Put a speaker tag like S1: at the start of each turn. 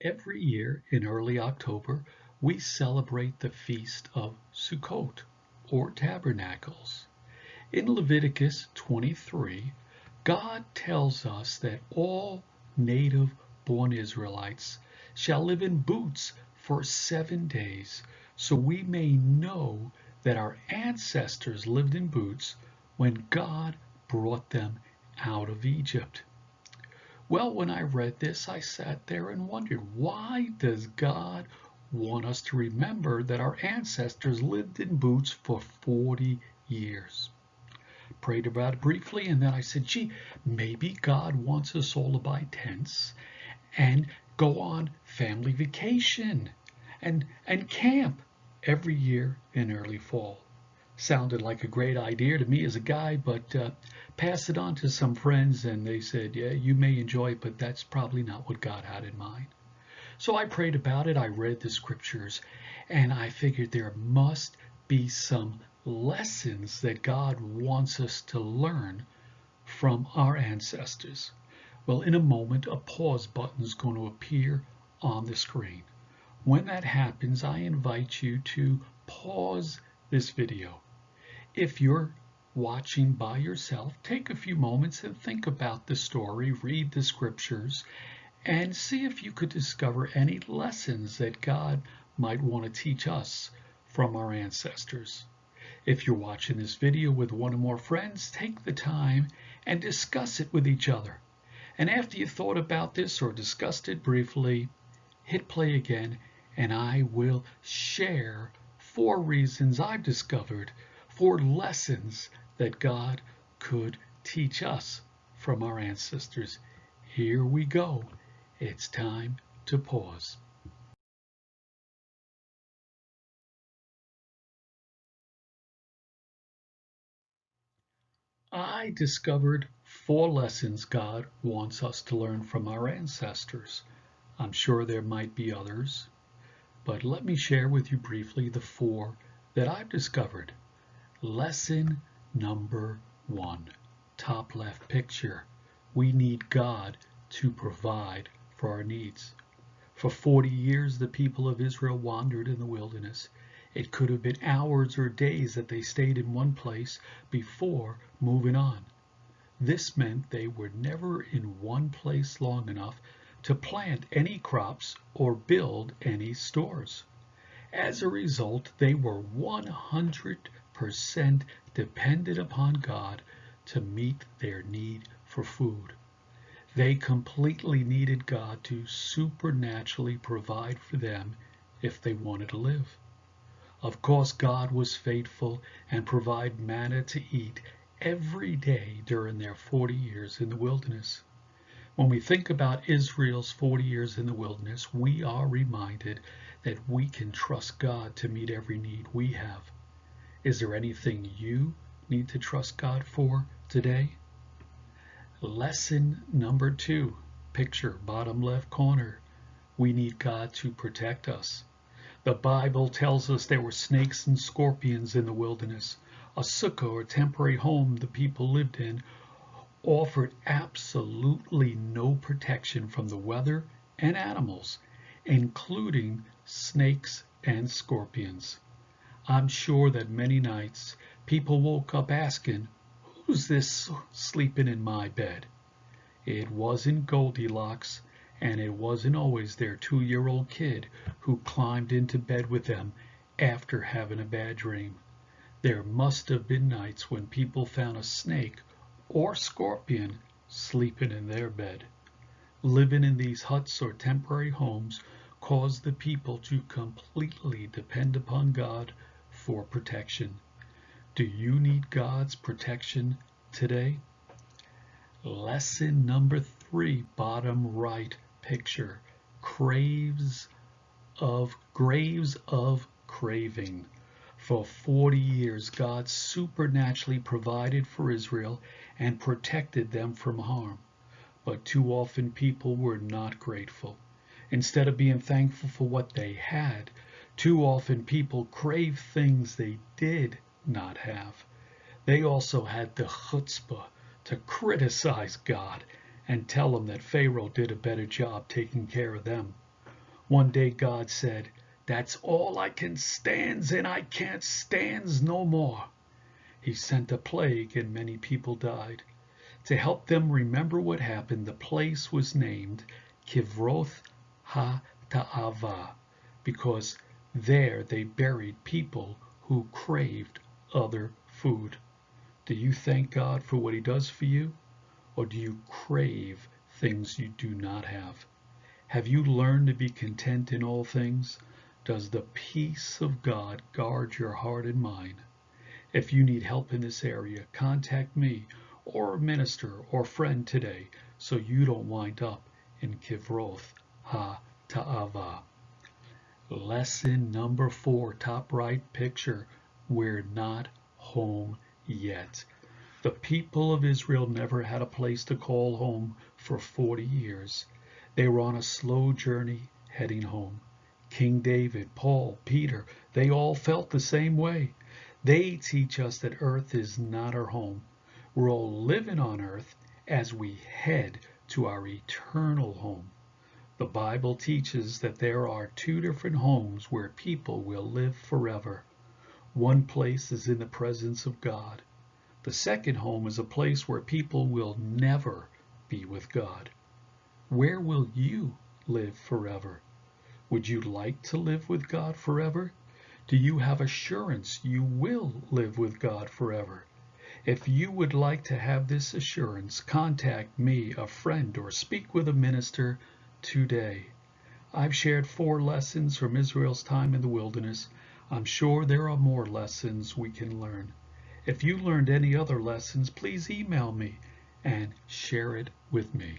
S1: Every year in early October, we celebrate the Feast of Sukkot, or Tabernacles. In Leviticus 23, God tells us that all native-born Israelites shall live in boots for 7 days, so we may know that our ancestors lived in boots when God brought them out of Egypt. Well, when I read this, I sat there and wondered, why does God want us to remember that our ancestors lived in boots for 40 years? Prayed about it briefly, and then I said, gee, maybe God wants us all to buy tents and go on family vacation and camp every year in early fall. Sounded like a great idea to me as a guy, but passed it on to some friends, and they said, yeah, you may enjoy it, but that's probably not what God had in mind. So I prayed about it, I read the scriptures, and I figured there must be some lessons that God wants us to learn from our ancestors. Well, in a moment, a pause button is going to appear on the screen. When that happens, I invite you to pause this video. If you're watching by yourself, take a few moments and think about the story, read the scriptures, and see if you could discover any lessons that God might want to teach us from our ancestors. If you're watching this video with one or more friends, take the time and discuss it with each other. And after you thought about this or discussed it briefly, hit play again, and I will share 4 reasons I've discovered, 4 lessons that God could teach us from our ancestors. Here we go. It's time to pause. I discovered 4 lessons God wants us to learn from our ancestors. I'm sure there might be others, but let me share with you briefly the 4 that I've discovered. Lesson number 1, top left picture. We need God to provide for our needs. For 40 years, the people of Israel wandered in the wilderness. It could have been hours or days that they stayed in one place before moving on. This meant they were never in one place long enough to plant any crops or build any stores. As a result, they were 100% dependent upon God to meet their need for food. They completely needed God to supernaturally provide for them if they wanted to live. Of course, God was faithful and provided manna to eat every day during their 40 years in the wilderness. When we think about Israel's 40 years in the wilderness, we are reminded that we can trust God to meet every need we have. Is there anything you need to trust God for today? Lesson number 2, picture bottom left corner. We need God to protect us. The Bible tells us there were snakes and scorpions in the wilderness. A sukkah, or temporary home the people lived in, offered absolutely no protection from the weather and animals, including snakes and scorpions. I'm sure that many nights people woke up asking, who's this sleeping in my bed? It wasn't Goldilocks, and it wasn't always their 2-year-old kid who climbed into bed with them after having a bad dream. There must have been nights when people found a snake or scorpion sleeping in their bed. Living in these huts or temporary homes caused the people to completely depend upon God for protection. Do you need God's protection today? Lesson number 3, bottom right picture. Graves of craving. For 40 years, God supernaturally provided for Israel and protected them from harm. But too often people were not grateful. Instead of being thankful for what they had, too often people crave things they did not have. They also had the chutzpah to criticize God and tell him that Pharaoh did a better job taking care of them. One day God said, "That's all I can stands, and I can't stands no more." He sent a plague and many people died. To help them remember what happened, the place was named Kivroth ha-Ta'ava, because there they buried people who craved other food. Do you thank God for what he does for you? Or do you crave things you do not have? Have you learned to be content in all things? Does the peace of God guard your heart and mind? If you need help in this area, contact me or a minister or friend today so you don't wind up in Kivroth ha-Ta'ava. Lesson number 4, top right picture. We're not home yet. The people of Israel never had a place to call home for 40 years. They were on a slow journey heading home. King David, Paul, Peter, they all felt the same way. They teach us that earth is not our home. We're all living on earth as we head to our eternal home. The Bible teaches that there are 2 different homes where people will live forever. One place is in the presence of God. The second home is a place where people will never be with God. Where will you live forever? Would you like to live with God forever? Do you have assurance you will live with God forever? If you would like to have this assurance, contact me, a friend, or speak with a minister today. I've shared 4 lessons from Israel's time in the wilderness. I'm sure there are more lessons we can learn. If you learned any other lessons, please email me and share it with me.